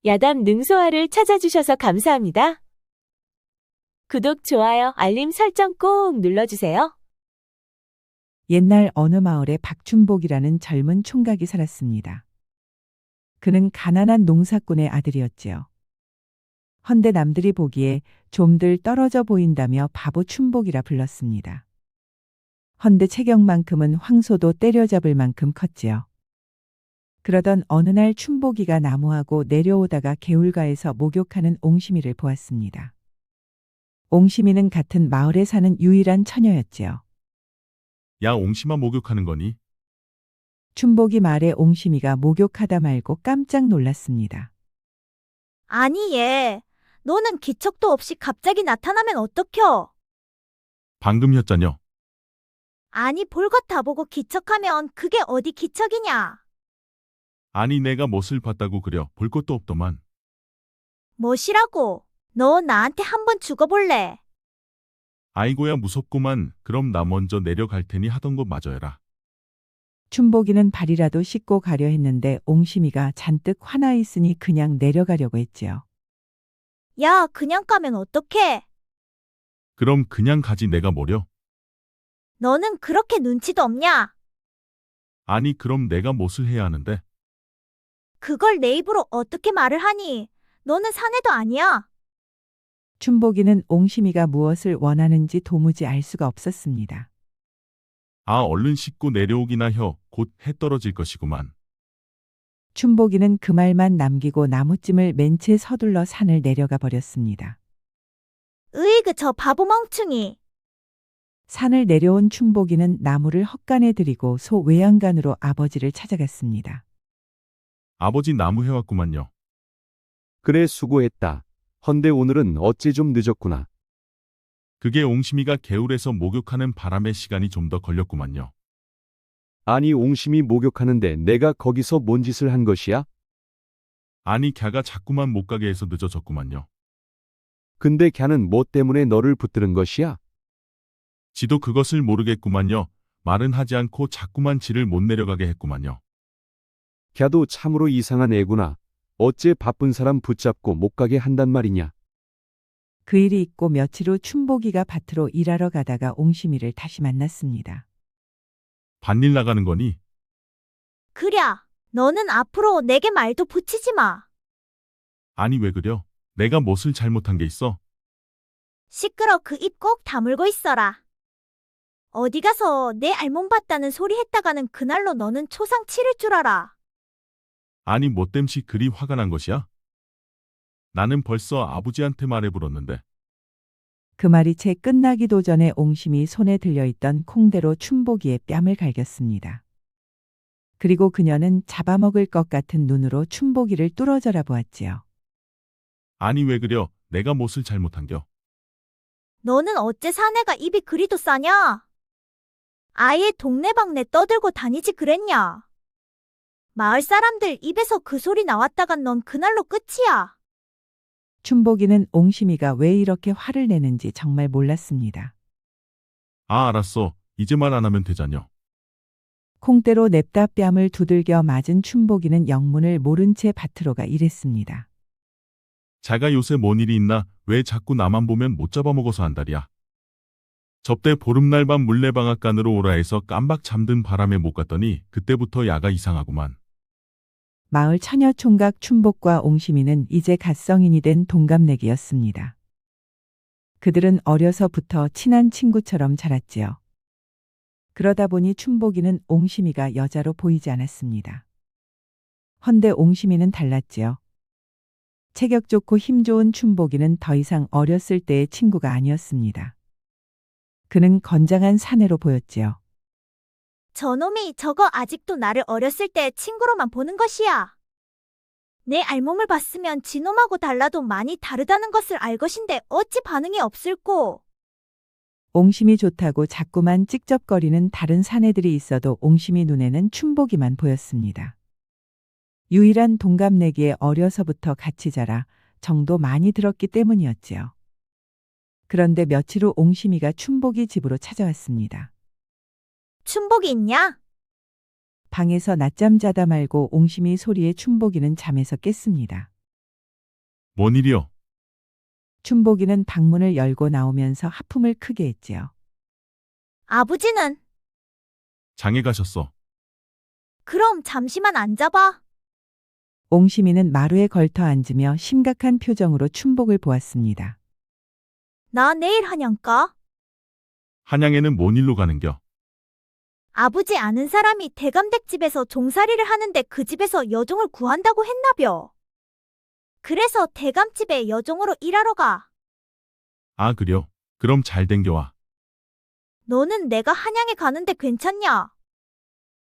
야담 능소화를 찾아주셔서 감사합니다. 구독, 좋아요, 알림 설정 꼭 눌러주세요. 옛날 어느 마을에 박춘복이라는 젊은 총각이 살았습니다. 그는 가난한 농사꾼의 아들이었지요. 헌데 남들이 보기에 좀들 떨어져 보인다며 바보 춘복이라 불렀습니다. 헌데 체격만큼은 황소도 때려잡을 만큼 컸지요. 그러던 어느 날 춘복이가 나무하고 내려오다가 개울가에서 목욕하는 옹심이를 보았습니다. 옹심이는 같은 마을에 사는 유일한 처녀였지요. 야, 옹심아 목욕하는 거니? 춘복이 말에 옹심이가 목욕하다 말고 깜짝 놀랐습니다. 아니 얘, 너는 기척도 없이 갑자기 나타나면 어떡혀? 방금 혔잖여. 아니 볼 것 다 보고 기척하면 그게 어디 기척이냐? 아니 내가 못을 봤다고 그려. 볼 것도 없더만. 뭐시라고? 너 나한테 한번 죽어볼래? 아이고야 무섭구만. 그럼 나 먼저 내려갈 테니 하던 거 마저 해라. 춘복이는 발이라도 씻고 가려 했는데 옹심이가 잔뜩 화나 있으니 그냥 내려가려고 했지요. 야, 그냥 가면 어떡해? 그럼 그냥 가지 내가 뭐려? 너는 그렇게 눈치도 없냐? 아니 그럼 내가 못을 해야 하는데. 그걸 내 입으로 어떻게 말을 하니? 너는 사내도 아니야. 춘복이는 옹심이가 무엇을 원하는지 도무지 알 수가 없었습니다. 아 얼른 씻고 내려오기나 혀. 곧 해 떨어질 것이구만. 춘복이는 그 말만 남기고 나무찜을 맨 채 서둘러 산을 내려가 버렸습니다. 으이그 저 바보 멍충이. 산을 내려온 춘복이는 나무를 헛간에 들이고 소 외양간으로 아버지를 찾아갔습니다. 아버지 나무 해왔구만요. 그래 수고했다. 헌데 오늘은 어찌 좀 늦었구나. 그게 옹심이가 개울에서 목욕하는 바람에 시간이 좀 더 걸렸구만요. 아니 옹심이 목욕하는데 내가 거기서 뭔 짓을 한 것이야? 아니 걔가 자꾸만 못 가게 해서 늦어졌구만요. 근데 걔는 뭐 때문에 너를 붙드는 것이야? 지도 그것을 모르겠구만요. 말은 하지 않고 자꾸만 지를 못 내려가게 했구만요. 걔도 참으로 이상한 애구나. 어째 바쁜 사람 붙잡고 못 가게 한단 말이냐? 그 일이 있고 며칠 후 춘복이가 밭으로 일하러 가다가 옹심이를 다시 만났습니다. 밭일 나가는 거니? 그랴, 너는 앞으로 내게 말도 붙이지 마. 아니 왜 그려? 내가 무엇을 잘못한 게 있어? 시끄러 그 입 꼭 다물고 있어라. 어디 가서 내 알몸 봤다는 소리 했다가는 그날로 너는 초상 치를 줄 알아. 아니 뭐 땜시 그리 화가 난 것이야? 나는 벌써 아버지한테 말해버렸는데. 그 말이 채 끝나기도 전에 옹심이 손에 들려있던 콩대로 춘복이의 뺨을 갈겼습니다. 그리고 그녀는 잡아먹을 것 같은 눈으로 춘복이를 뚫어져라 보았지요. 아니 왜 그려? 내가 무엇을 잘못한겨? 너는 어째 사내가 입이 그리도 싸냐? 아예 동네방네 떠들고 다니지 그랬냐? 마을 사람들 입에서 그 소리 나왔다간 넌 그날로 끝이야. 춘복이는 옹심이가 왜 이렇게 화를 내는지 정말 몰랐습니다. 아 알았어. 이제 말 안 하면 되잖여. 콩대로 냅다 뺨을 두들겨 맞은 춘복이는 영문을 모른 채 밭으로 가 일했습니다. 자가 요새 뭔 일이 있나? 왜 자꾸 나만 보면 못 잡아먹어서 한다리야. 접대 보름날 밤 물레방앗간으로 오라 해서 깜박 잠든 바람에 못 갔더니 그때부터 야가 이상하구만. 마을 처녀 총각 춘복과 옹심이는 이제 갓성인이 된 동갑내기였습니다. 그들은 어려서부터 친한 친구처럼 자랐지요. 그러다 보니 춘복이는 옹심이가 여자로 보이지 않았습니다. 헌데 옹심이는 달랐지요. 체격 좋고 힘 좋은 춘복이는 더 이상 어렸을 때의 친구가 아니었습니다. 그는 건장한 사내로 보였지요. 저놈이 저거 아직도 나를 어렸을 때 친구로만 보는 것이야. 내 알몸을 봤으면 지놈하고 달라도 많이 다르다는 것을 알 것인데 어찌 반응이 없을꼬. 옹심이 좋다고 자꾸만 찍적거리는 다른 사내들이 있어도 옹심이 눈에는 춘복이만 보였습니다. 유일한 동갑내기에 어려서부터 같이 자라 정도 많이 들었기 때문이었지요. 그런데 며칠 후 옹심이가 춘복이 집으로 찾아왔습니다. 춘복이 있냐? 방에서 낮잠 자다 말고 옹심이 소리에 춘복이는 잠에서 깼습니다. 뭔 일이요? 춘복이는 방문을 열고 나오면서 하품을 크게 했지요. 아버지는? 장에 가셨어. 그럼 잠시만 앉아봐. 옹심이는 마루에 걸터 앉으며 심각한 표정으로 춘복을 보았습니다. 나 내일 한양가? 한양에는 뭔 일로 가는겨? 아버지 아는 사람이 대감댁집에서 종살이를 하는데 그 집에서 여종을 구한다고 했나벼. 그래서 대감집에 여종으로 일하러 가. 아, 그려. 그럼 잘 댕겨와. 너는 내가 한양에 가는데 괜찮냐?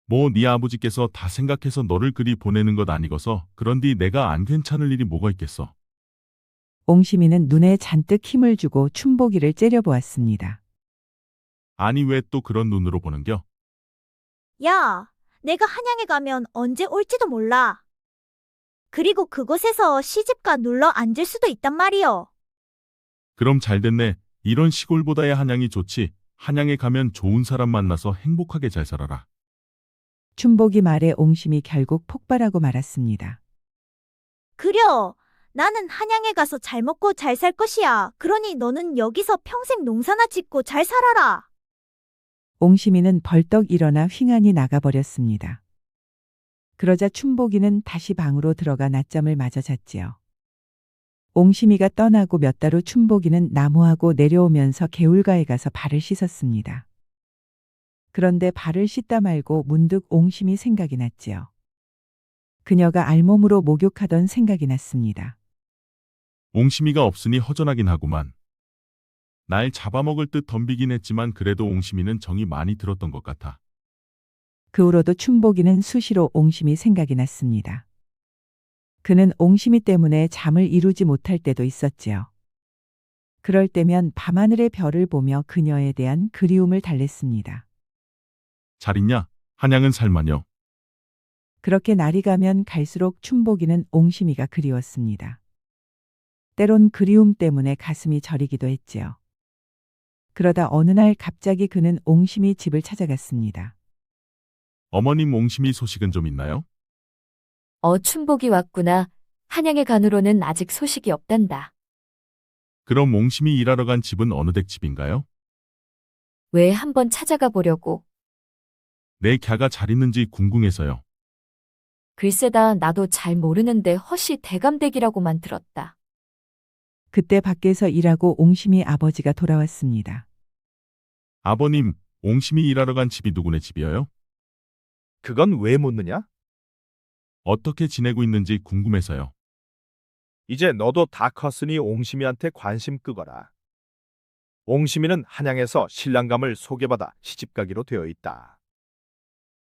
뭐 네 아버지께서 다 생각해서 너를 그리 보내는 것 아니고서 그런디 내가 안 괜찮을 일이 뭐가 있겠어. 옹심이는 눈에 잔뜩 힘을 주고 춘복이를 째려보았습니다. 아니 왜 또 그런 눈으로 보는겨? 야, 내가 한양에 가면 언제 올지도 몰라. 그리고 그곳에서 시집가 눌러 앉을 수도 있단 말이여. 그럼 잘 됐네. 이런 시골보다야 한양이 좋지. 한양에 가면 좋은 사람 만나서 행복하게 잘 살아라. 춘복이 말에 옹심이 결국 폭발하고 말았습니다. 그려, 나는 한양에 가서 잘 먹고 잘 살 것이야. 그러니 너는 여기서 평생 농사나 짓고 잘 살아라. 옹심이는 벌떡 일어나 휑하니 나가버렸습니다. 그러자 춘복이는 다시 방으로 들어가 낮잠을 마저 잤지요. 옹심이가 떠나고 몇 달 후 춘복이는 나무하고 내려오면서 개울가에 가서 발을 씻었습니다. 그런데 발을 씻다 말고 문득 옹심이 생각이 났지요. 그녀가 알몸으로 목욕하던 생각이 났습니다. 옹심이가 없으니 허전하긴 하구만. 날 잡아먹을 듯 덤비긴 했지만 그래도 옹심이는 정이 많이 들었던 것 같아. 그 후로도 춘복이는 수시로 옹심이 생각이 났습니다. 그는 옹심이 때문에 잠을 이루지 못할 때도 있었지요. 그럴 때면 밤하늘의 별을 보며 그녀에 대한 그리움을 달랬습니다. 잘 있냐? 한양은 살마녀. 그렇게 날이 가면 갈수록 춘복이는 옹심이가 그리웠습니다. 때론 그리움 때문에 가슴이 저리기도 했지요. 그러다 어느 날 갑자기 그는 옹심이 집을 찾아갔습니다. 어머님 옹심이 소식은 좀 있나요? 춘복이 왔구나. 한양에 간으로는 아직 소식이 없단다. 그럼 옹심이 일하러 간 집은 어느 댁집인가요? 왜 한번 찾아가 보려고. 내 갸가 잘 있는지 궁금해서요. 글쎄다 나도 잘 모르는데 허시 대감댁이라고만 들었다. 그때 밖에서 일하고 옹심이 아버지가 돌아왔습니다. 아버님, 옹심이 일하러 간 집이 누구네 집이에요? 그건 왜 묻느냐? 어떻게 지내고 있는지 궁금해서요. 이제 너도 다 컸으니 옹심이한테 관심 끄거라. 옹심이는 한양에서 신랑감을 소개받아 시집가기로 되어 있다.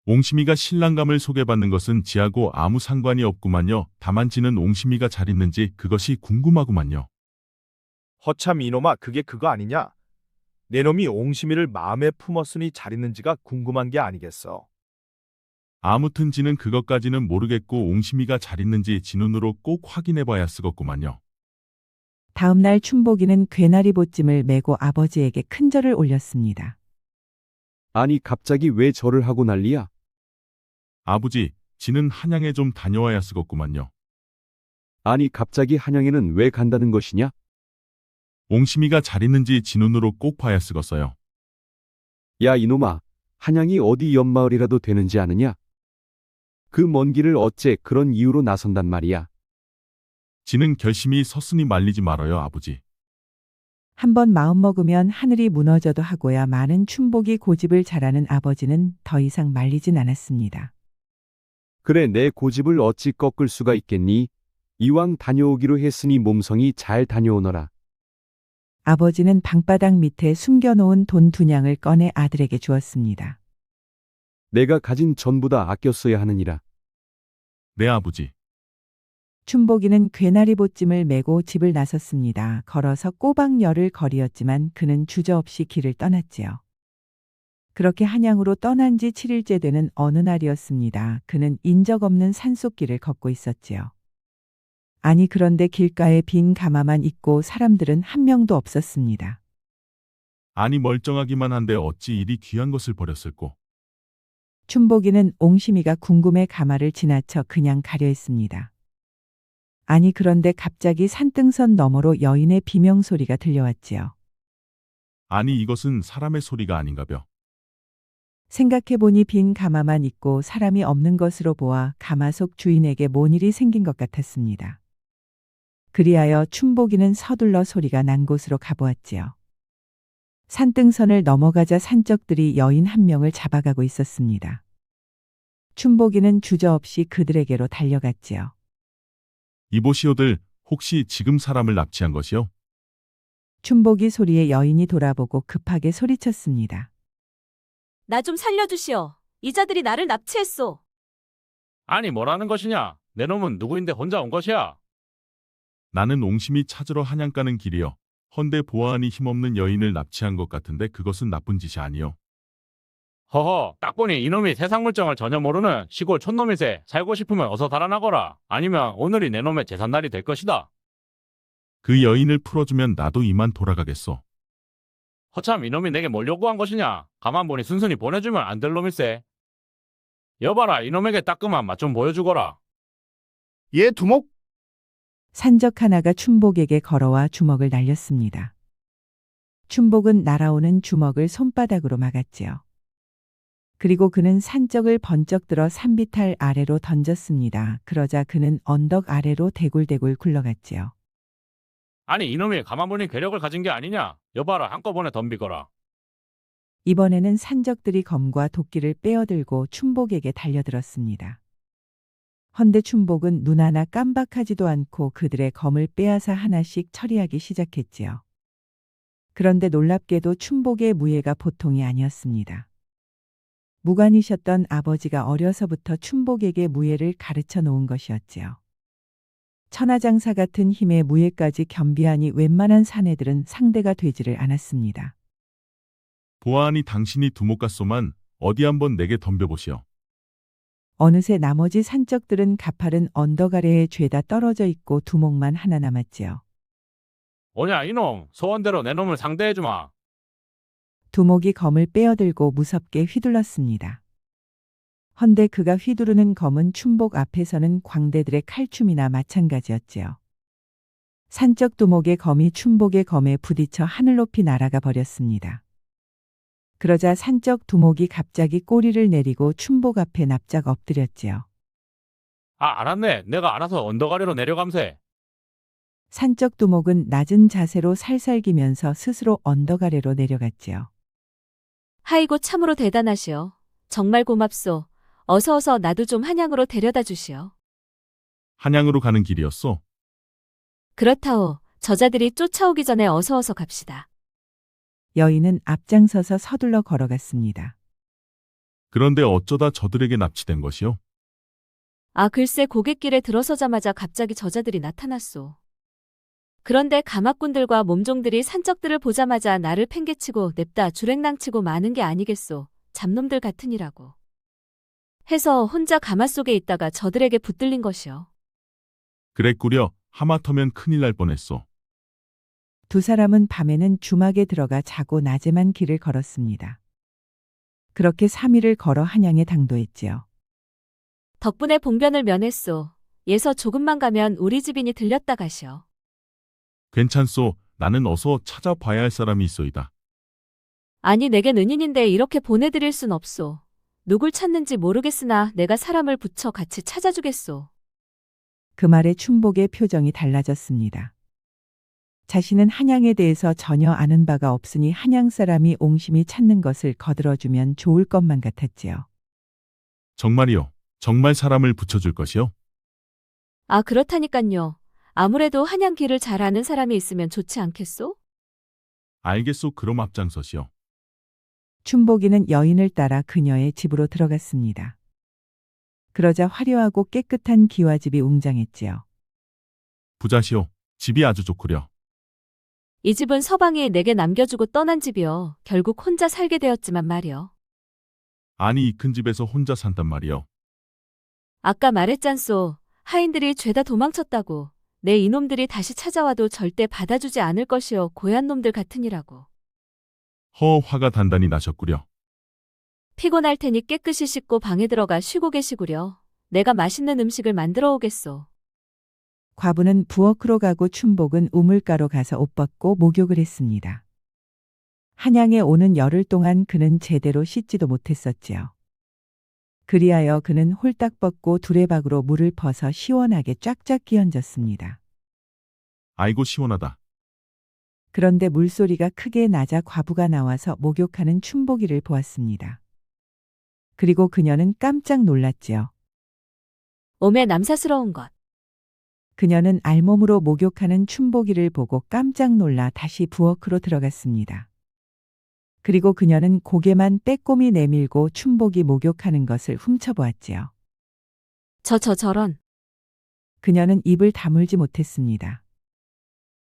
옹심이가 신랑감을 소개받는 것은 지하고 아무 상관이 없구만요. 다만 지는 옹심이가 잘 있는지 그것이 궁금하구만요. 허참 이놈아, 그게 그거 아니냐? 내 놈이 옹심이를 마음에 품었으니 잘 있는지가 궁금한 게 아니겠어. 아무튼 지는 그것까지는 모르겠고 옹심이가 잘 있는지 지 눈으로 꼭 확인해봐야 쓰겠구만요. 다음 날 춘복이는 괴나리 보찜을 메고 아버지에게 큰 절을 올렸습니다. 아니 갑자기 왜 절을 하고 난리야? 아버지, 지는 한양에 좀 다녀와야 쓰겠구만요. 아니 갑자기 한양에는 왜 간다는 것이냐? 옹심이가 잘 있는지 지 눈으로 꼭 봐야 쓰겠어요. 야 이놈아, 한양이 어디 옆마을이라도 되는지 아느냐? 그 먼 길을 어째 그런 이유로 나선단 말이야. 지는 결심이 섰으니 말리지 말아요, 아버지. 한번 마음먹으면 하늘이 무너져도 하고야 많은 춘복이 고집을 잘하는 아버지는 더 이상 말리진 않았습니다. 그래 내 고집을 어찌 꺾을 수가 있겠니? 이왕 다녀오기로 했으니 몸성이 잘 다녀오너라. 아버지는 방바닥 밑에 숨겨놓은 돈 2냥을 꺼내 아들에게 주었습니다. 내가 가진 전부 다 아껴 써야 하느니라. 네, 아버지. 춘복이는 괴나리 보찜을 메고 집을 나섰습니다. 걸어서 꼬박 열흘 거리였지만 그는 주저없이 길을 떠났지요. 그렇게 한양으로 떠난 지 7일째 되는 어느 날이었습니다. 그는 인적 없는 산속길을 걷고 있었지요. 아니 그런데 길가에 빈 가마만 있고 사람들은 한 명도 없었습니다. 아니 멀쩡하기만 한데 어찌 이리 귀한 것을 버렸을꼬. 춘복이는 옹심이가 궁금해 가마를 지나쳐 그냥 가려 했습니다. 아니 그런데 갑자기 산등선 너머로 여인의 비명소리가 들려왔지요. 아니 이것은 사람의 소리가 아닌가벼. 생각해보니 빈 가마만 있고 사람이 없는 것으로 보아 가마속 주인에게 뭔 일이 생긴 것 같았습니다. 그리하여 춘복이는 서둘러 소리가 난 곳으로 가보았지요. 산등선을 넘어가자 산적들이 여인 한 명을 잡아가고 있었습니다. 춘복이는 주저없이 그들에게로 달려갔지요. 이보시오들, 혹시 지금 사람을 납치한 것이요? 춘복이 소리에 여인이 돌아보고 급하게 소리쳤습니다. 나 좀 살려주시오. 이자들이 나를 납치했소. 아니 뭐라는 것이냐? 내 놈은 누구인데 혼자 온 것이야? 나는 옹심이 찾으러 한양 가는 길이요. 헌데 보아하니 힘없는 여인을 납치한 것 같은데 그것은 나쁜 짓이 아니요. 허허, 딱 보니 이놈이 세상 물정을 전혀 모르는 시골 촌놈이세. 살고 싶으면 어서 달아나거라. 아니면 오늘이 내 놈의 제삿날이 될 것이다. 그 여인을 풀어주면 나도 이만 돌아가겠소. 허참 이놈이 내게 뭘 요구한 것이냐? 가만 보니 순순히 보내주면 안 될 놈일세. 여봐라, 이놈에게 따끔한 맛 좀 보여주거라. 예, 두목. 산적 하나가 춘복에게 걸어와 주먹을 날렸습니다. 춘복은 날아오는 주먹을 손바닥으로 막았지요. 그리고 그는 산적을 번쩍 들어 산비탈 아래로 던졌습니다. 그러자 그는 언덕 아래로 대굴대굴 굴러갔지요. 아니 이놈이 가만 보니 괴력을 가진 게 아니냐? 여봐라, 한꺼번에 덤비거라. 이번에는 산적들이 검과 도끼를 빼어들고 춘복에게 달려들었습니다. 헌데 춘복은 눈 하나 깜박하지도 않고 그들의 검을 빼앗아 하나씩 처리하기 시작했지요. 그런데 놀랍게도 춘복의 무예가 보통이 아니었습니다. 무관이셨던 아버지가 어려서부터 춘복에게 무예를 가르쳐 놓은 것이었지요. 천하장사 같은 힘의 무예까지 겸비하니 웬만한 사내들은 상대가 되지를 않았습니다. 보아하니 당신이 두목 같소만 어디 한번 내게 덤벼보시오. 어느새 나머지 산적들은 가파른 언덕 아래에 죄다 떨어져 있고 두목만 하나 남았지요. 오냐 이놈, 소원대로 내 놈을 상대해주마. 두목이 검을 빼어들고 무섭게 휘둘렀습니다. 헌데 그가 휘두르는 검은 춘복 앞에서는 광대들의 칼춤이나 마찬가지였지요. 산적 두목의 검이 춘복의 검에 부딪혀 하늘 높이 날아가 버렸습니다. 그러자 산적 두목이 갑자기 꼬리를 내리고 춘복 앞에 납작 엎드렸지요. 아, 알았네. 내가 알아서 언덕 아래로 내려감세. 산적 두목은 낮은 자세로 살살기면서 스스로 언덕 아래로 내려갔지요. 하이고 참으로 대단하시오. 정말 고맙소. 어서 나도 좀 한양으로 데려다 주시오. 한양으로 가는 길이었소. 그렇다오. 저자들이 쫓아오기 전에 어서 갑시다. 여인은 앞장서서 서둘러 걸어갔습니다. 그런데 어쩌다 저들에게 납치된 것이요? 아, 글쎄 고갯길에 들어서자마자 갑자기 저자들이 나타났소. 그런데 가마꾼들과 몸종들이 산적들을 보자마자 나를 팽개치고 냅다 주랭랑치고 마는 게 아니겠소. 잡놈들 같으니라고. 해서 혼자 가마 속에 있다가 저들에게 붙들린 것이요. 그랬구려. 하마터면 큰일 날 뻔했소. 두 사람은 밤에는 주막에 들어가 자고 낮에만 길을 걸었습니다. 그렇게 3일을 걸어 한양에 당도했지요. 덕분에 봉변을 면했소. 예서 조금만 가면 우리 집이니 들렸다 가시오. 괜찮소. 나는 어서 찾아봐야 할 사람이 있소이다. 아니 내겐 은인인데 이렇게 보내드릴 순 없소. 누굴 찾는지 모르겠으나 내가 사람을 붙여 같이 찾아주겠소. 그 말에 춘복의 표정이 달라졌습니다. 자신은 한양에 대해서 전혀 아는 바가 없으니 한양 사람이 옹심이 찾는 것을 거들어주면 좋을 것만 같았지요. 정말이요. 정말 사람을 붙여줄 것이요? 아 그렇다니깐요. 아무래도 한양 길을 잘 아는 사람이 있으면 좋지 않겠소? 알겠소. 그럼 앞장서시오. 춘복이는 여인을 따라 그녀의 집으로 들어갔습니다. 그러자 화려하고 깨끗한 기와집이 웅장했지요. 부자시오. 집이 아주 좋구려. 이 집은 서방이 내게 남겨주고 떠난 집이요. 결국 혼자 살게 되었지만 말이요. 아니 이 큰 집에서 혼자 산단 말이요. 아까 말했잖소. 하인들이 죄다 도망쳤다고. 내 이놈들이 다시 찾아와도 절대 받아주지 않을 것이요. 고얀 놈들 같으니라고. 화가 단단히 나셨구려. 피곤할 테니 깨끗이 씻고 방에 들어가 쉬고 계시구려. 내가 맛있는 음식을 만들어 오겠소. 과부는 부엌으로 가고 춘복은 우물가로 가서 옷 벗고 목욕을 했습니다. 한양에 오는 열흘 동안 그는 제대로 씻지도 못했었지요. 그리하여 그는 홀딱 벗고 두레박으로 물을 퍼서 시원하게 쫙쫙 끼얹었습니다. 아이고 시원하다. 그런데 물소리가 크게 나자 과부가 나와서 목욕하는 춘복이를 보았습니다. 그리고 그녀는 깜짝 놀랐지요. 몸에 남사스러운 것. 그녀는 알몸으로 목욕하는 춘복이를 보고 깜짝 놀라 다시 부엌으로 들어갔습니다. 그리고 그녀는 고개만 빼꼼히 내밀고 춘복이 목욕하는 것을 훔쳐보았지요. 저런. 그녀는 입을 다물지 못했습니다.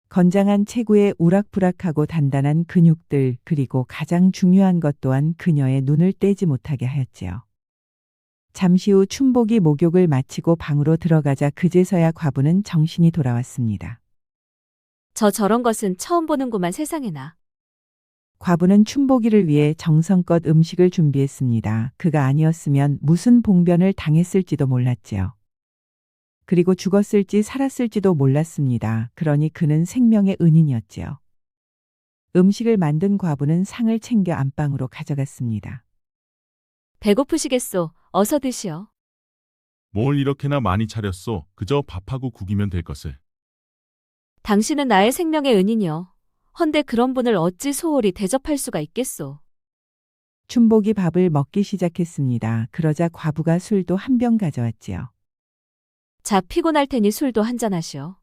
건장한 체구의 우락부락하고 단단한 근육들 그리고 가장 중요한 것 또한 그녀의 눈을 떼지 못하게 하였지요. 잠시 후 춘복이 목욕을 마치고 방으로 들어가자 그제서야 과부는 정신이 돌아왔습니다. 저런 것은 처음 보는구만 세상에나. 과부는 춘복이를 위해 정성껏 음식을 준비했습니다. 그가 아니었으면 무슨 봉변을 당했을지도 몰랐지요. 그리고 죽었을지 살았을지도 몰랐습니다. 그러니 그는 생명의 은인이었지요. 음식을 만든 과부는 상을 챙겨 안방으로 가져갔습니다. 배고프시겠소. 어서 드시오. 뭘 이렇게나 많이 차렸소. 그저 밥하고 국이면 될 것을. 당신은 나의 생명의 은인이여. 헌데 그런 분을 어찌 소홀히 대접할 수가 있겠소. 춘복이 밥을 먹기 시작했습니다. 그러자 과부가 술도 한 병 가져왔지요. 자, 피곤할 테니 술도 한잔 하시오.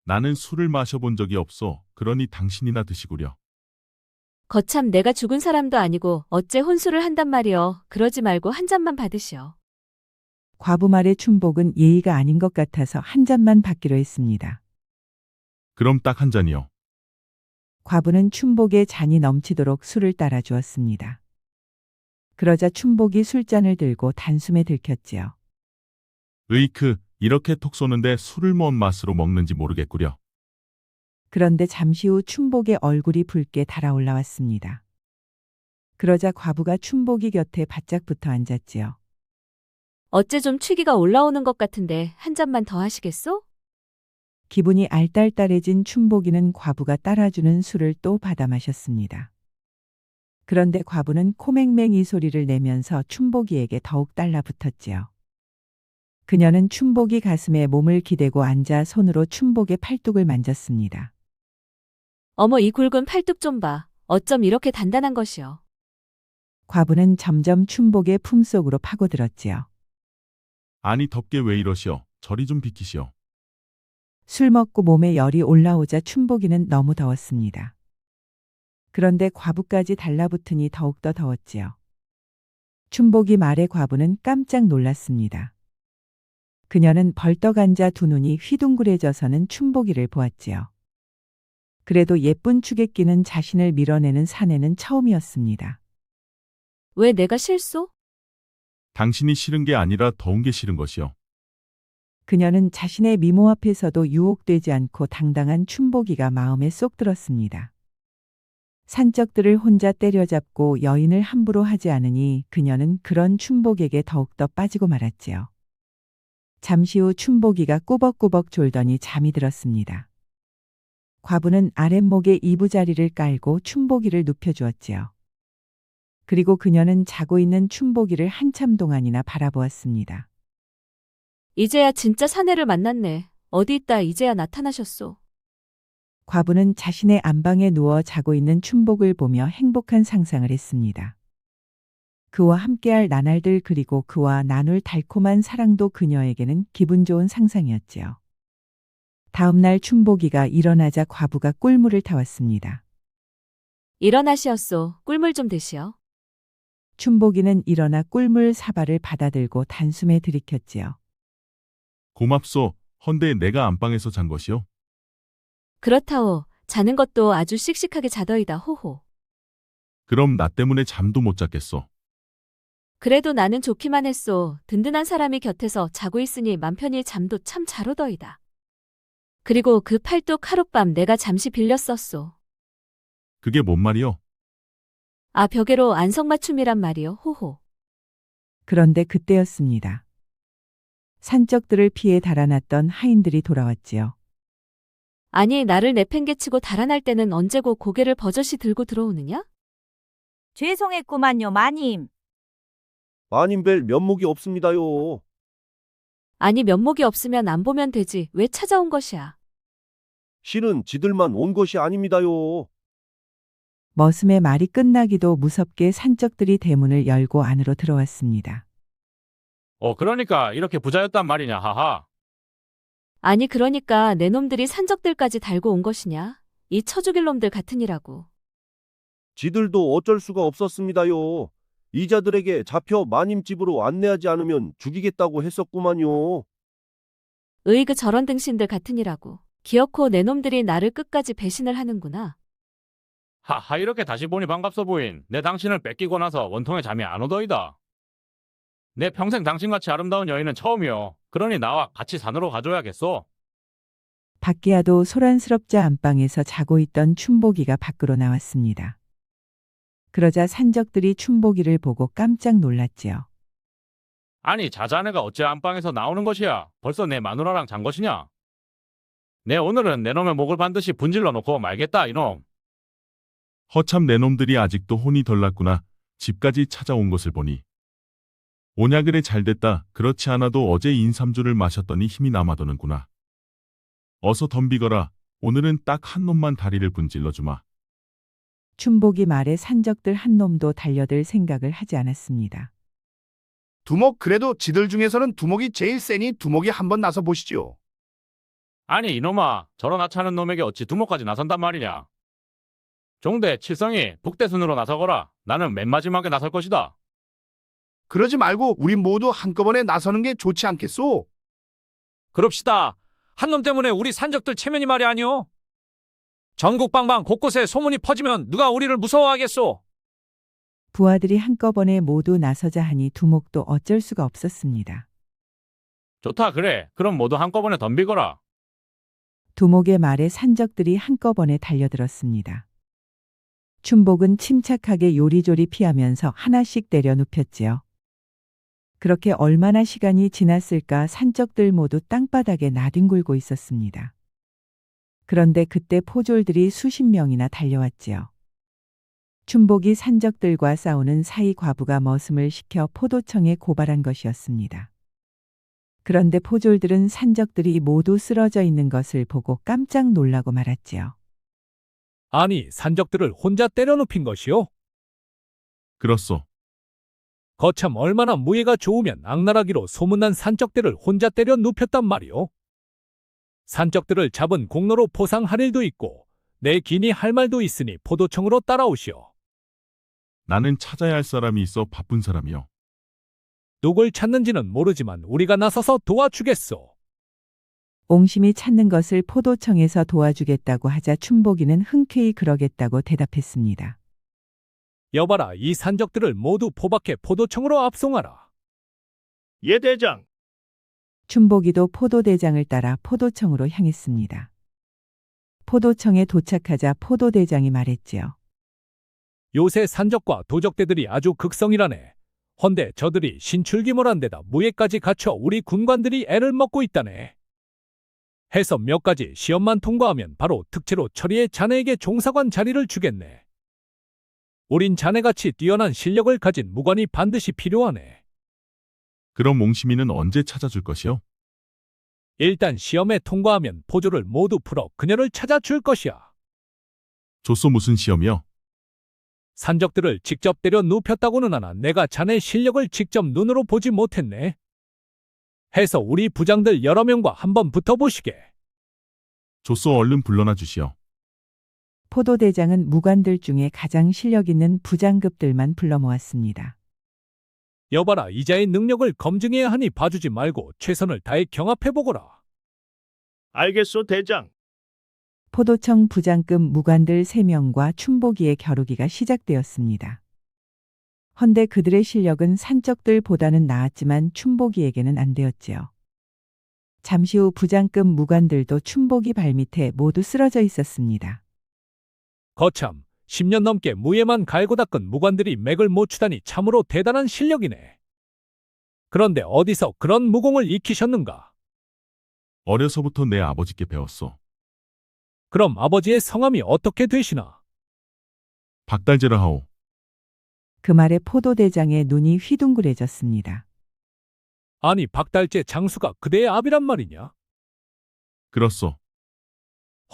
나는 술을 마셔본 적이 없소. 그러니 당신이나 드시구려. 거참 내가 죽은 사람도 아니고 어째 혼술을 한단 말이여. 그러지 말고 한 잔만 받으시오. 과부 말에 춘복은 예의가 아닌 것 같아서 한 잔만 받기로 했습니다. 그럼 딱 한 잔이요. 과부는 춘복의 잔이 넘치도록 술을 따라 주었습니다. 그러자 춘복이 술잔을 들고 단숨에 들켰지요. 으이크, 이렇게 톡 쏘는데 술을 뭔 맛으로 먹는지 모르겠구려. 그런데 잠시 후 춘복의 얼굴이 붉게 달아올라왔습니다. 그러자 과부가 춘복이 곁에 바짝 붙어 앉았지요. 어째 좀 취기가 올라오는 것 같은데 한 잔만 더 하시겠소? 기분이 알딸딸해진 춘복이는 과부가 따라주는 술을 또 받아 마셨습니다. 그런데 과부는 코맹맹 이 소리를 내면서 춘복이에게 더욱 달라붙었지요. 그녀는 춘복이 가슴에 몸을 기대고 앉아 손으로 춘복의 팔뚝을 만졌습니다. 어머 이 굵은 팔뚝 좀 봐. 어쩜 이렇게 단단한 것이여. 과부는 점점 춘복의 품속으로 파고들었지요. 아니 덥게 왜 이러시오. 저리 좀 비키시오. 술 먹고 몸에 열이 올라오자 춘복이는 너무 더웠습니다. 그런데 과부까지 달라붙으니 더욱더 더웠지요. 춘복이 말에 과부는 깜짝 놀랐습니다. 그녀는 벌떡 앉아 두 눈이 휘둥그레져서는 춘복이를 보았지요. 그래도 예쁜 추객기는 자신을 밀어내는 사내는 처음이었습니다. 왜 내가 실소? 당신이 싫은 게 아니라 더운 게 싫은 것이요. 그녀는 자신의 미모 앞에서도 유혹되지 않고 당당한 춘복이가 마음에 쏙 들었습니다. 산적들을 혼자 때려잡고 여인을 함부로 하지 않으니 그녀는 그런 춘복에게 더욱더 빠지고 말았지요. 잠시 후 춘복이가 꾸벅꾸벅 졸더니 잠이 들었습니다. 과부는 아랫목에 이부자리를 깔고 춘복이를 눕혀주었지요. 그리고 그녀는 자고 있는 춘복이를 한참 동안이나 바라보았습니다. 이제야 진짜 사내를 만났네. 어디 있다 이제야 나타나셨소. 과부는 자신의 안방에 누워 자고 있는 춘복을 보며 행복한 상상을 했습니다. 그와 함께할 나날들 그리고 그와 나눌 달콤한 사랑도 그녀에게는 기분 좋은 상상이었지요. 다음 날 춘복이가 일어나자 과부가 꿀물을 타왔습니다. 일어나시었소. 꿀물 좀 드시오. 춘복이는 일어나 꿀물 사발을 받아들고 단숨에 들이켰지요. 고맙소. 헌데 내가 안방에서 잔 것이요. 그렇다오. 자는 것도 아주 씩씩하게 자더이다 호호. 그럼 나 때문에 잠도 못 잤겠소. 그래도 나는 좋기만 했소. 든든한 사람이 곁에서 자고 있으니 맘 편히 잠도 참 잘 오더이다. 그리고 그 팔뚝 하룻밤 내가 잠시 빌렸었소. 그게 뭔 말이요? 아 벽에로 안성맞춤이란 말이요 호호. 그런데 그때였습니다. 산적들을 피해 달아났던 하인들이 돌아왔지요. 아니, 나를 내팽개치고 달아날 때는 언제고 고개를 버젓이 들고 들어오느냐? 죄송했구만요, 마님. 마님 뵐 면목이 없습니다요. 아니, 면목이 없으면 안 보면 되지. 왜 찾아온 것이야? 실은 지들만 온 것이 아닙니다요. 머슴의 말이 끝나기도 무섭게 산적들이 대문을 열고 안으로 들어왔습니다. 그러니까 이렇게 부자였단 말이냐, 하하. 아니, 그러니까 내 놈들이 산적들까지 달고 온 것이냐? 이 처죽일 놈들 같으니라고. 지들도 어쩔 수가 없었습니다요. 이자들에게 잡혀 마님 집으로 안내하지 않으면 죽이겠다고 했었구만요. 으이그 저런 등신들 같으니라고. 기어코 내 놈들이 나를 끝까지 배신을 하는구나. 하하, 이렇게 다시 보니 반갑소 부인. 내 당신을 뺏기고 나서 원통에 잠이 안 오더이다. 내 평생 당신같이 아름다운 여인은 처음이요. 그러니 나와 같이 산으로 가줘야겠소. 박기아도 소란스럽지 안방에서 자고 있던 춘복이가 밖으로 나왔습니다. 그러자 산적들이 춘복이를 보고 깜짝 놀랐지요. 아니, 자자네가 어째 안방에서 나오는 것이야? 벌써 내 마누라랑 잔 것이냐? 내 오늘은 내 놈의 목을 반드시 분질러 놓고 말겠다, 이놈. 허참 내 놈들이 아직도 혼이 덜 났구나. 집까지 찾아온 것을 보니. 오냐 그래 잘됐다. 그렇지 않아도 어제 인삼주를 마셨더니 힘이 남아도는구나. 어서 덤비거라. 오늘은 딱 한 놈만 다리를 분질러 주마. 춘복이 말에 산적들 한 놈도 달려들 생각을 하지 않았습니다. 두목 그래도 지들 중에서는 두목이 제일 세니 두목이 한번 나서 보시죠. 아니, 이놈아, 저런 하찮은 놈에게 어찌 두목까지 나선단 말이냐? 종대, 칠성이 북대순으로 나서거라. 나는 맨 마지막에 나설 것이다. 그러지 말고 우리 모두 한꺼번에 나서는 게 좋지 않겠소? 그럽시다. 한 놈 때문에 우리 산적들 체면이 말이 아니오. 전국 방방 곳곳에 소문이 퍼지면 누가 우리를 무서워하겠소. 부하들이 한꺼번에 모두 나서자 하니 두목도 어쩔 수가 없었습니다. 좋다, 그래. 그럼 모두 한꺼번에 덤비거라. 두목의 말에 산적들이 한꺼번에 달려들었습니다. 춘복은 침착하게 요리조리 피하면서 하나씩 때려 눕혔지요. 그렇게 얼마나 시간이 지났을까 산적들 모두 땅바닥에 나뒹굴고 있었습니다. 그런데 그때 포졸들이 수십 명이나 달려왔지요. 춘복이 산적들과 싸우는 사이 과부가 머슴을 시켜 포도청에 고발한 것이었습니다. 그런데 포졸들은 산적들이 모두 쓰러져 있는 것을 보고 깜짝 놀라고 말았지요. 아니, 산적들을 혼자 때려 눕힌 것이오? 그렇소. 거참 얼마나 무예가 좋으면 악랄하기로 소문난 산적들을 혼자 때려 눕혔단 말이오. 산적들을 잡은 공로로 포상할 일도 있고 내 기니 할 말도 있으니 포도청으로 따라오시오. 나는 찾아야 할 사람이 있어 바쁜 사람이요. 누굴 찾는지는 모르지만 우리가 나서서 도와주겠소. 옹심이 찾는 것을 포도청에서 도와주겠다고 하자 춘복이는 흔쾌히 그러겠다고 대답했습니다. 여봐라, 이 산적들을 모두 포박해 포도청으로 압송하라. 예, 대장. 춘복이도 포도대장을 따라 포도청으로 향했습니다. 포도청에 도착하자 포도대장이 말했지요. 요새 산적과 도적대들이 아주 극성이라네. 헌데 저들이 신출귀몰한 데다 무예까지 갖춰 우리 군관들이 애를 먹고 있다네. 해서 몇 가지 시험만 통과하면 바로 특채로 처리해 자네에게 종사관 자리를 주겠네. 우린 자네같이 뛰어난 실력을 가진 무관이 반드시 필요하네. 그럼 몽심이는 언제 찾아줄 것이요? 일단 시험에 통과하면 포조를 모두 풀어 그녀를 찾아줄 것이야. 조소 무슨 시험이요? 산적들을 직접 때려 눕혔다고는 하나 내가 자네 실력을 직접 눈으로 보지 못했네. 해서 우리 부장들 여러 명과 한번 붙어보시게. 조소 얼른 불러나 주시오. 포도대장은 무관들 중에 가장 실력 있는 부장급들만 불러 모았습니다. 여봐라, 이자의 능력을 검증해야 하니 봐주지 말고 최선을 다해 경합해보거라. 알겠소, 대장. 포도청 부장급 무관들 3명과 춘복이의 겨루기가 시작되었습니다. 헌데 그들의 실력은 산적들보다는 나았지만 춘복이에게는 안 되었지요. 잠시 후 부장급 무관들도 춘복이 발밑에 모두 쓰러져 있었습니다. 거참, 10년 넘게 무예만 갈고 닦은 무관들이 맥을 못 추다니 참으로 대단한 실력이네. 그런데 어디서 그런 무공을 익히셨는가? 어려서부터 내 아버지께 배웠어. 그럼 아버지의 성함이 어떻게 되시나? 박달재라 하오. 그 말에 포도대장의 눈이 휘둥그레졌습니다. 아니 박달재 장수가 그대의 아비란 말이냐? 그렇소.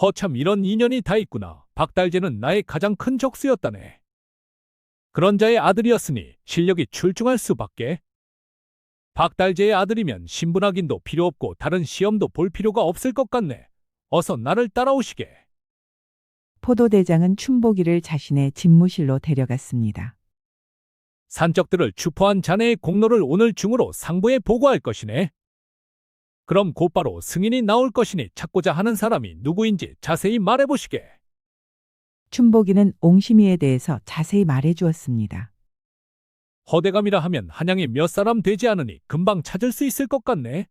허참 이런 인연이 다 있구나. 박달재는 나의 가장 큰 적수였다네. 그런 자의 아들이었으니 실력이 출중할 수밖에. 박달재의 아들이면 신분 확인도 필요 없고 다른 시험도 볼 필요가 없을 것 같네. 어서 나를 따라오시게. 포도대장은 춘복이를 자신의 집무실로 데려갔습니다. 산적들을 추포한 자네의 공로를 오늘 중으로 상부에 보고할 것이네. 그럼 곧바로 승인이 나올 것이니 찾고자 하는 사람이 누구인지 자세히 말해보시게. 춘복이는 옹심이에 대해서 자세히 말해 주었습니다. 허대감이라 하면 한양에 몇 사람 되지 않으니 금방 찾을 수 있을 것 같네.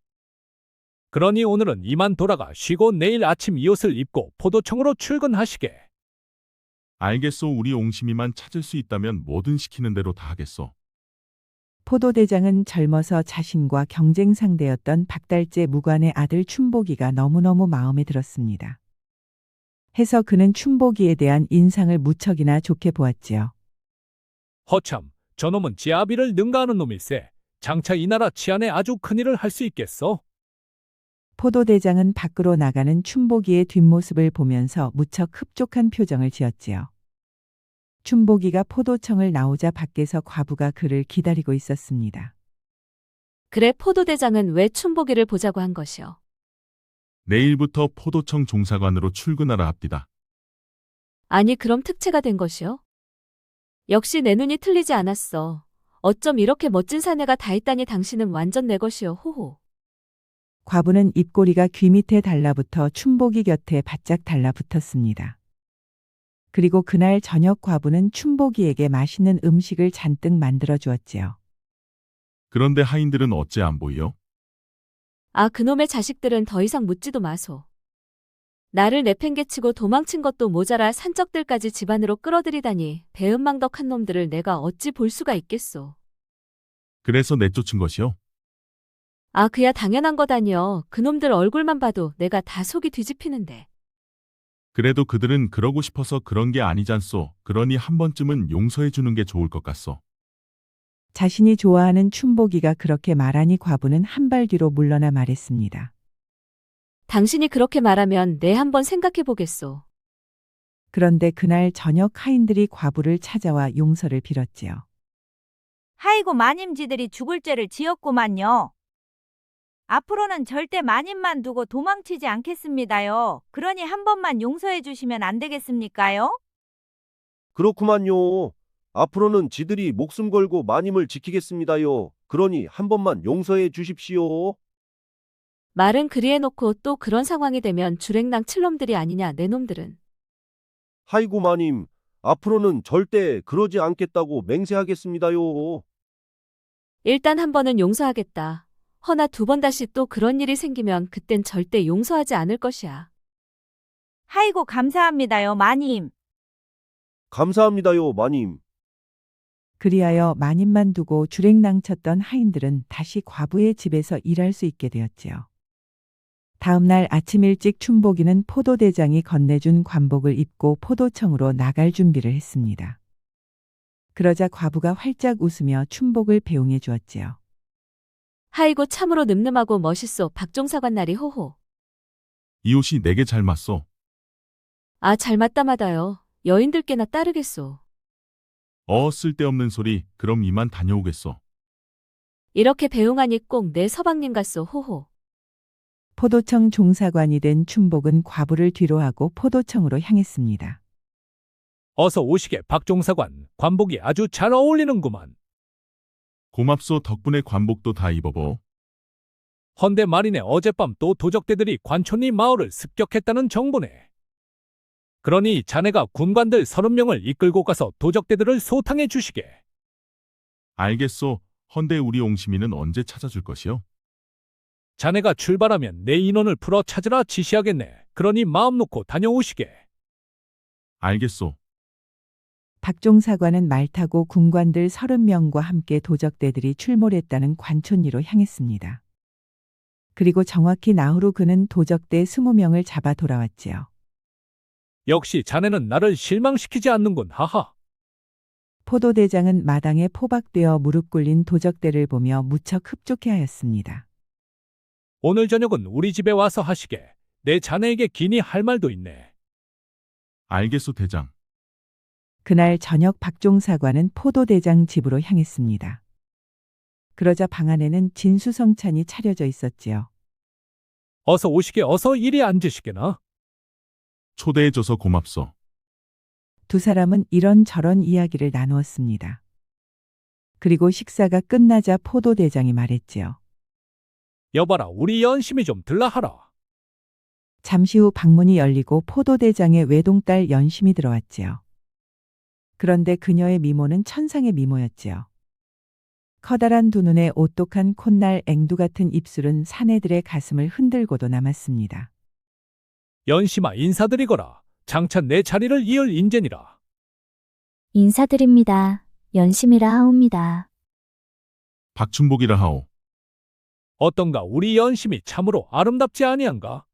그러니 오늘은 이만 돌아가 쉬고 내일 아침 이 옷을 입고 포도청으로 출근하시게. 알겠소. 우리 옹심이만 찾을 수 있다면 뭐든 시키는 대로 다 하겠소. 포도대장은 젊어서 자신과 경쟁 상대였던 박달재 무관의 아들 춘복이가 너무너무 마음에 들었습니다. 해서 그는 춘복이에 대한 인상을 무척이나 좋게 보았지요. 허참, 저놈은 지 아비를 능가하는 놈일세. 장차 이 나라 치안에 아주 큰일을 할 수 있겠어. 포도대장은 밖으로 나가는 춘복이의 뒷모습을 보면서 무척 흡족한 표정을 지었지요. 춘복이가 포도청을 나오자 밖에서 과부가 그를 기다리고 있었습니다. 그래 포도대장은 왜 춘복이를 보자고 한 것이오? 내일부터 포도청 종사관으로 출근하라 합디다. 아니 그럼 특채가 된 것이오? 역시 내 눈이 틀리지 않았어. 어쩜 이렇게 멋진 사내가 다 있다니 당신은 완전 내 것이오. 호호. 과부는 입꼬리가 귀 밑에 달라붙어 춘복이 곁에 바짝 달라붙었습니다. 그리고 그날 저녁 과부는 춘복이에게 맛있는 음식을 잔뜩 만들어 주었지요. 그런데 하인들은 어째 안 보이요? 아 그놈의 자식들은 더 이상 묻지도 마소. 나를 내팽개치고 도망친 것도 모자라 산적들까지 집안으로 끌어들이다니 배은망덕한 놈들을 내가 어찌 볼 수가 있겠소. 그래서 내쫓은 것이요? 아 그야 당연한 거다니요. 그놈들 얼굴만 봐도 내가 다 속이 뒤집히는데. 그래도 그들은 그러고 싶어서 그런 게 아니잖소. 그러니 한 번쯤은 용서해 주는 게 좋을 것 같소. 자신이 좋아하는 춘복이가 그렇게 말하니 과부는 한 발 뒤로 물러나 말했습니다. 당신이 그렇게 말하면 내 한번 생각해 보겠소. 그런데 그날 저녁 하인들이 과부를 찾아와 용서를 빌었지요. 하이고 마님지들이 죽을 죄를 지었구만요. 앞으로는 절대 마님만 두고 도망치지 않겠습니다요. 그러니 한 번만 용서해 주시면 안 되겠습니까요? 그렇구만요. 앞으로는 지들이 목숨 걸고 마님을 지키겠습니다요. 그러니 한 번만 용서해 주십시오. 말은 그리 해놓고 또 그런 상황이 되면 주랭랑 칠놈들이 아니냐 내 놈들은. 하이고 마님, 앞으로는 절대 그러지 않겠다고 맹세하겠습니다요. 일단 한 번은 용서하겠다. 허나 두 번 다시 또 그런 일이 생기면 그땐 절대 용서하지 않을 것이야. 하이고 감사합니다요, 마님. 감사합니다요, 마님. 그리하여 마님만 두고 주랭랑쳤던 하인들은 다시 과부의 집에서 일할 수 있게 되었지요. 다음 날 아침 일찍 춘복이는 포도대장이 건네준 관복을 입고 포도청으로 나갈 준비를 했습니다. 그러자 과부가 활짝 웃으며 춘복을 배웅해 주었지요. 하이고 참으로 늠름하고 멋있소. 박종사관 날이 호호. 이 옷이 내게 잘 맞소. 아 잘 맞다마다요. 여인들께나 따르겠소. 쓸데없는 소리. 그럼 이만 다녀오겠소. 이렇게 배웅하니 꼭 내 서방님 같소. 호호. 포도청 종사관이 된 춘복은 과부를 뒤로하고 포도청으로 향했습니다. 어서 오시게 박종사관. 관복이 아주 잘 어울리는구만. 고맙소. 덕분에 관복도 다 입어보. 헌데 말이네 어젯밤 또 도적대들이 관촌리 마을을 습격했다는 정보네. 그러니 자네가 군관들 30명을 이끌고 가서 도적대들을 소탕해 주시게. 알겠소. 헌데 우리 옹심이는 언제 찾아줄 것이요? 자네가 출발하면 내 인원을 풀어 찾으라 지시하겠네. 그러니 마음 놓고 다녀오시게. 알겠소. 박종사관은 말 타고 군관들 30명과 함께 도적대들이 출몰했다는 관촌리로 향했습니다. 그리고 정확히 나흘 후 그는 도적대 20명을 잡아 돌아왔지요. 역시 자네는 나를 실망시키지 않는군, 하하. 포도대장은 마당에 포박되어 무릎 꿇린 도적대를 보며 무척 흡족해하였습니다. 오늘 저녁은 우리 집에 와서 하시게. 내 자네에게 긴히 할 말도 있네. 알겠소, 대장. 그날 저녁 박종사관은 포도대장 집으로 향했습니다. 그러자 방 안에는 진수성찬이 차려져 있었지요. 어서 오시게, 어서 이리 앉으시게나. 초대해줘서 고맙소. 두 사람은 이런저런 이야기를 나누었습니다. 그리고 식사가 끝나자 포도대장이 말했지요. 여봐라, 우리 연심이 좀 들라하라. 잠시 후 방문이 열리고 포도대장의 외동딸 연심이 들어왔지요. 그런데 그녀의 미모는 천상의 미모였지요. 커다란 두 눈에 오똑한 콧날 앵두 같은 입술은 사내들의 가슴을 흔들고도 남았습니다. 연심아, 인사드리거라. 장차 내 자리를 이을 인재니라. 인사드립니다. 연심이라 하옵니다. 박춘복이라 하오. 어떤가 우리 연심이 참으로 아름답지 아니한가?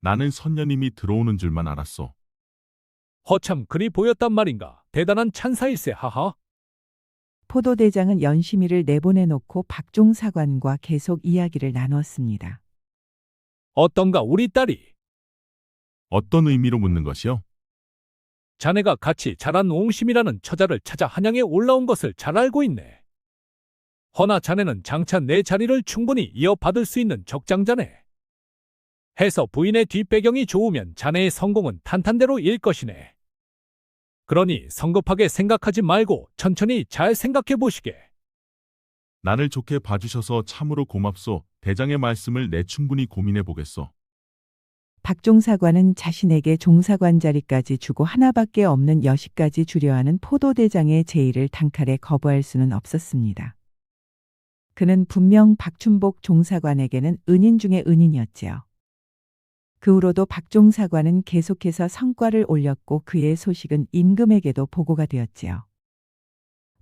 나는 선녀님이 들어오는 줄만 알았소. 허참 그리 보였단 말인가? 대단한 찬사일세, 하하. 포도대장은 연심이를 내보내놓고 박종사관과 계속 이야기를 나누었습니다. 어떤가 우리 딸이? 어떤 의미로 묻는 것이요? 자네가 같이 자란 옹심이라는 처자를 찾아 한양에 올라온 것을 잘 알고 있네. 허나 자네는 장차 내 자리를 충분히 이어받을 수 있는 적장자네. 해서 부인의 뒷배경이 좋으면 자네의 성공은 탄탄대로 일 것이네. 그러니 성급하게 생각하지 말고 천천히 잘 생각해 보시게. 나를 좋게 봐주셔서 참으로 고맙소. 대장의 말씀을 내 충분히 고민해 보겠소. 박종사관은 자신에게 종사관 자리까지 주고 하나밖에 없는 여식까지 주려 하는 포도대장의 제의를 단칼에 거부할 수는 없었습니다. 그는 분명 박춘복 종사관에게는 은인 중의 은인이었지요. 그 후로도 박종사관은 계속해서 성과를 올렸고 그의 소식은 임금에게도 보고가 되었지요.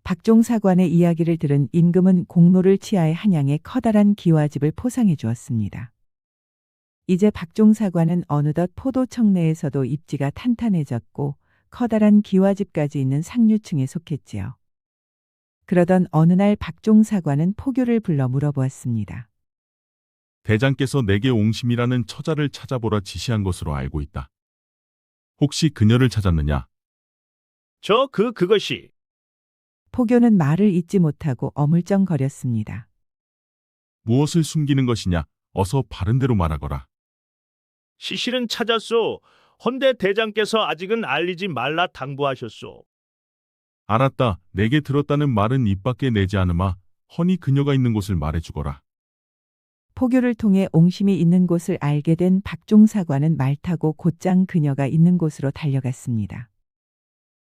박종사관의 이야기를 들은 임금은 공로를 치하해 한양에 커다란 기와집을 포상해 주었습니다. 이제 박종사관은 어느덧 포도청 내에서도 입지가 탄탄해졌고 커다란 기와집까지 있는 상류층에 속했지요. 그러던 어느 날 박종사관은 포교를 불러 물어보았습니다. 대장께서 내게 옹심이라는 처자를 찾아보라 지시한 것으로 알고 있다. 혹시 그녀를 찾았느냐? 그것이. 포교는 말을 잇지 못하고 어물쩡거렸습니다. 무엇을 숨기는 것이냐? 어서 바른 대로 말하거라. 시실은 찾았소. 헌데 대장께서 아직은 알리지 말라 당부하셨소. 알았다. 내게 들었다는 말은 입 밖에 내지 않으마. 허니 그녀가 있는 곳을 말해주거라. 포교를 통해 옹심이 있는 곳을 알게 된 박종사관은 말 타고 곧장 그녀가 있는 곳으로 달려갔습니다.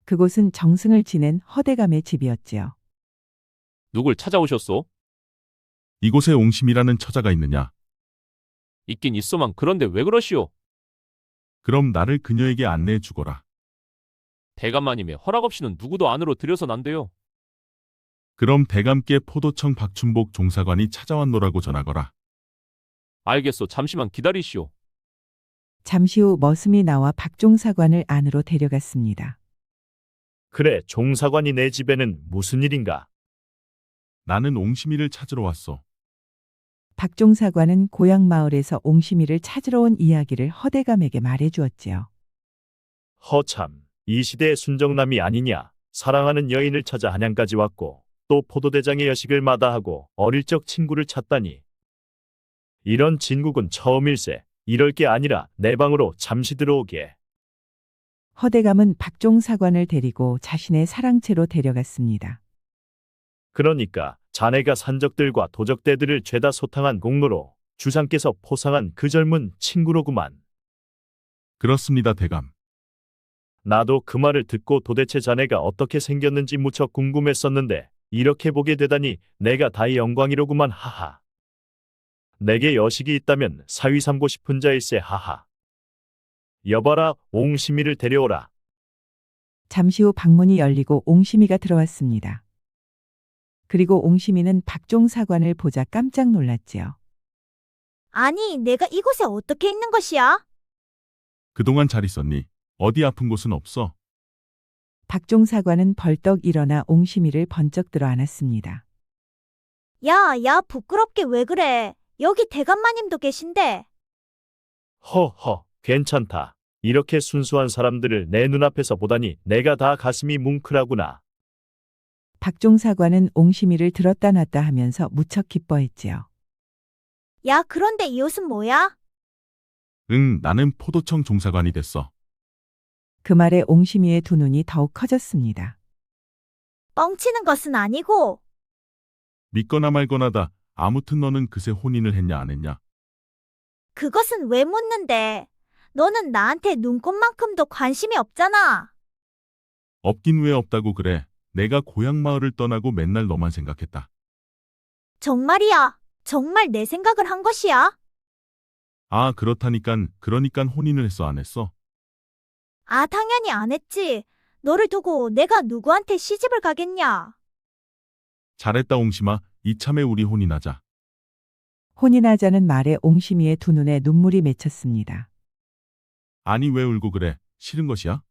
그곳은 정승을 지낸 허대감의 집이었지요. 누굴 찾아오셨소? 이곳에 옹심이라는 처자가 있느냐? 있긴 있소만 그런데 왜 그러시오? 그럼 나를 그녀에게 안내해 주거라. 대감마님의 허락 없이는 누구도 안으로 들여선 안 돼요. 그럼 대감께 포도청 박춘복 종사관이 찾아왔노라고 전하거라. 알겠소. 잠시만 기다리시오. 잠시 후 머슴이 나와 박종사관을 안으로 데려갔습니다. 그래, 종사관이 내 집에는 무슨 일인가? 나는 옹심이를 찾으러 왔소. 박종사관은 고향 마을에서 옹심이를 찾으러 온 이야기를 허대감에게 말해 주었지요. 허참, 이 시대의 순정남이 아니냐. 사랑하는 여인을 찾아 한양까지 왔고 또 포도대장의 여식을 마다하고 어릴 적 친구를 찾다니. 이런 진국은 처음일세. 이럴 게 아니라 내 방으로 잠시 들어오게. 허대감은 박종사관을 데리고 자신의 사랑채로 데려갔습니다. 그러니까 자네가 산적들과 도적대들을 죄다 소탕한 공로로 주상께서 포상한 그 젊은 친구로구만. 그렇습니다, 대감. 나도 그 말을 듣고 도대체 자네가 어떻게 생겼는지 무척 궁금했었는데 이렇게 보게 되다니 내가 다이 영광이로구만. 하하. 내게 여식이 있다면 사위 삼고 싶은 자일세. 하하. 여봐라, 옹심이를 데려오라. 잠시 후 방문이 열리고 옹심이가 들어왔습니다. 그리고 옹심이는 박종 사관을 보자 깜짝 놀랐지요. 아니, 내가 이곳에 어떻게 있는 것이야? 그동안 잘 있었니? 어디 아픈 곳은 없어? 박종 사관은 벌떡 일어나 옹심이를 번쩍 들어 안았습니다. 야, 부끄럽게 왜 그래? 여기 대감마님도 계신데. 허허, 괜찮다. 이렇게 순수한 사람들을 내 눈앞에서 보다니 내가 다 가슴이 뭉클하구나. 박종 사관은 옹심이를 들었다 놨다 하면서 무척 기뻐했지요. 야, 그런데 이 옷은 뭐야? 응, 나는 포도청 종사관이 됐어. 그 말에 옹심이의 두 눈이 더욱 커졌습니다. 뻥치는 것은 아니고. 믿거나 말거나다. 아무튼 너는 그새 혼인을 했냐 안 했냐? 그것은 왜 묻는데? 너는 나한테 눈꽃만큼도 관심이 없잖아. 없긴 왜 없다고 그래. 내가 고향 마을을 떠나고 맨날 너만 생각했다. 정말이야. 정말 내 생각을 한 것이야. 아, 그러니깐 혼인을 했어 안 했어? 아, 당연히 안 했지. 너를 두고 내가 누구한테 시집을 가겠냐. 잘했다 옹심아. 이참에 우리 혼인하자. 혼인하자는 말에 옹심이의 두 눈에 눈물이 맺혔습니다. 아니 왜 울고 그래? 싫은 것이야?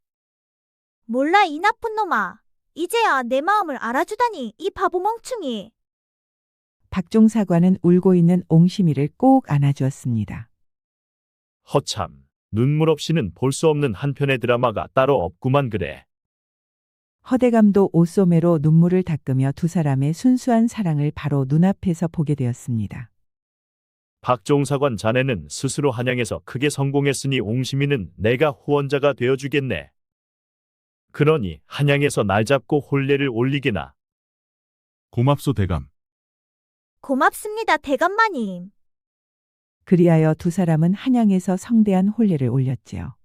몰라, 이 나쁜 놈아. 이제야 내 마음을 알아주다니, 이 바보 멍충이. 박종 사관은 울고 있는 옹심이를 꼭 안아주었습니다. 허참, 눈물 없이는 볼 수 없는 한편의 드라마가 따로 없구만 그래. 허대감도 옷소매로 눈물을 닦으며 두 사람의 순수한 사랑을 바로 눈앞에서 보게 되었습니다. 박종사관 자네는 스스로 한양에서 크게 성공했으니 옹심이는 내가 후원자가 되어주겠네. 그러니 한양에서 날 잡고 혼례를 올리게나. 고맙소 대감. 고맙습니다, 대감마님. 그리하여 두 사람은 한양에서 성대한 혼례를 올렸지요.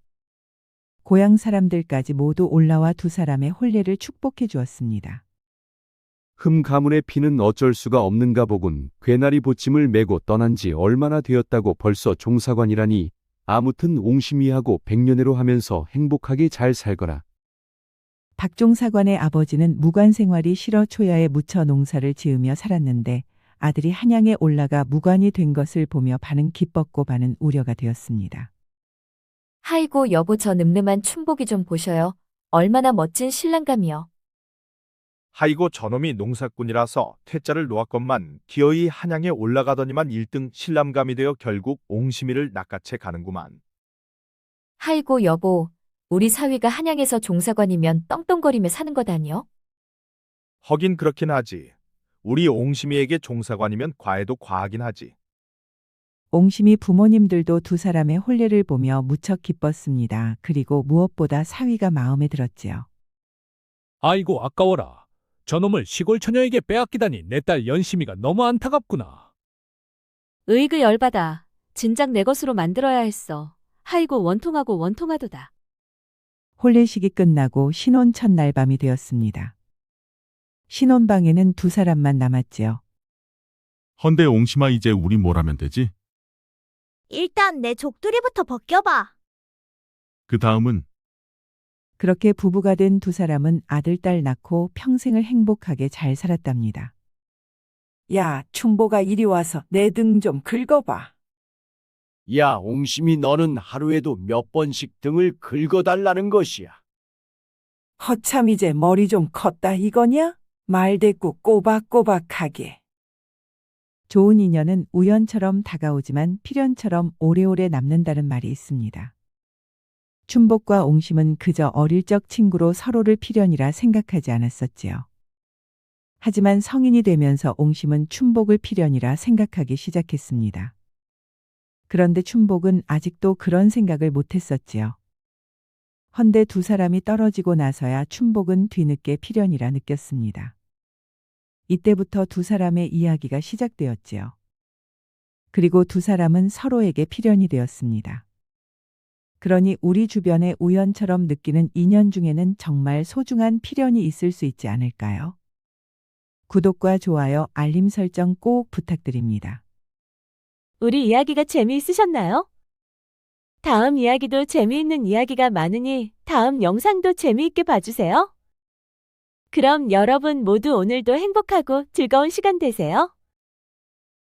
고향 사람들까지 모두 올라와 두 사람의 혼례를 축복해 주었습니다. 흠 가문의 피는 어쩔 수가 없는가 보군. 괴나리 보침을 메고 떠난 지 얼마나 되었다고 벌써 종사관이라니. 아무튼 옹심이하고 백년해로 하면서 행복하게 잘 살거라. 박종 사관의 아버지는 무관 생활이 싫어 초야에 묻혀 농사를 지으며 살았는데 아들이 한양에 올라가 무관이 된 것을 보며 반은 기뻤고 반은 우려가 되었습니다. 아이고 여보 저 늠름한 춘복이 좀 보셔요. 얼마나 멋진 신랑감이요. 하이고 저놈이 농사꾼이라서 퇴짜를 놓았건만 기어이 한양에 올라가더니만 1등 신람감이 되어 결국 옹심이를 낚아채 가는구만. 아이고 여보, 우리 사위가 한양에서 종사관이면 떵떵거리며 사는 것 아니요? 하긴 그렇긴 하지. 우리 옹심이에게 종사관이면 과해도 과하긴 하지. 옹심이 부모님들도 두 사람의 혼례를 보며 무척 기뻤습니다. 그리고 무엇보다 사위가 마음에 들었지요. 아이고 아까워라. 저놈을 시골 처녀에게 빼앗기다니 내 딸 연심이가 너무 안타깝구나. 으이그 열받아. 진작 내 것으로 만들어야 했어. 하이고 원통하고 원통하도다. 혼례식이 끝나고 신혼 첫날 밤이 되었습니다. 신혼방에는 두 사람만 남았지요. 헌데 옹심아 이제 우리 뭘 하면 되지? 일단 내 족두리부터 벗겨봐. 그 다음은 그렇게 부부가 된 두 사람은 아들, 딸 낳고 평생을 행복하게 잘 살았답니다. 야, 충보가 이리 와서 내 등 좀 긁어봐. 야, 옹심이 너는 하루에도 몇 번씩 등을 긁어달라는 것이야. 허참 이제 머리 좀 컸다 이거냐? 말대꾸 꼬박꼬박하게. 좋은 인연은 우연처럼 다가오지만 필연처럼 오래오래 남는다는 말이 있습니다. 춘복과 옹심은 그저 어릴 적 친구로 서로를 필연이라 생각하지 않았었지요. 하지만 성인이 되면서 옹심은 춘복을 필연이라 생각하기 시작했습니다. 그런데 춘복은 아직도 그런 생각을 못했었지요. 헌데 두 사람이 떨어지고 나서야 춘복은 뒤늦게 필연이라 느꼈습니다. 이때부터 두 사람의 이야기가 시작되었지요. 그리고 두 사람은 서로에게 필연이 되었습니다. 그러니 우리 주변에 우연처럼 느끼는 인연 중에는 정말 소중한 필연이 있을 수 있지 않을까요? 구독과 좋아요, 알림 설정 꼭 부탁드립니다. 우리 이야기가 재미있으셨나요? 다음 이야기도 재미있는 이야기가 많으니 다음 영상도 재미있게 봐주세요. 그럼 여러분 모두 오늘도 행복하고 즐거운 시간 되세요.